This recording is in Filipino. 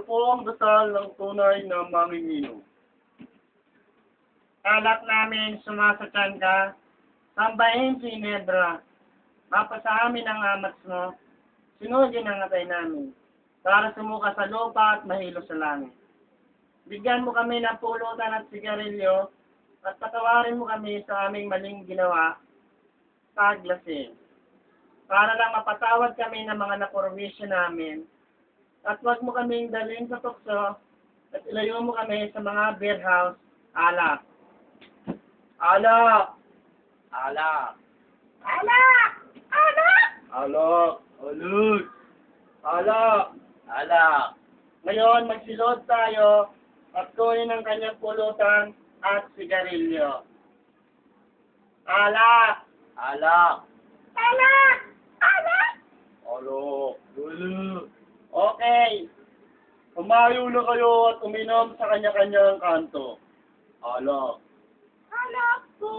po ang dasal ng tunay na manginginom? Alak namin sumasatan ka, sambahin si Inedra, mapasa amin ang amats mo, sinugin ang atay namin, para sumuka sa lupa at mahilo sa langit. Bigyan mo kami ng pulutan at sigarilyo, at patawarin mo kami sa aming maling ginawa, paglasing. Para lang mapatawad kami ng mga naporwisyo namin, at huwag mo kaming dalhin sa tukso, at ilayo mo kami sa mga beer house, alak. Alak! Alak! Alak! Alak! Alak! Alak! Alak! Alak! Ngayon, magsilod tayo at kunin ang kanyang pulutan at sigarilyo. Alak! Alak! Alak! Alak! Alak! Alak! Okay. Humayo na kayo at uminom sa kanya-kanyang kanto. Alak! Alak po!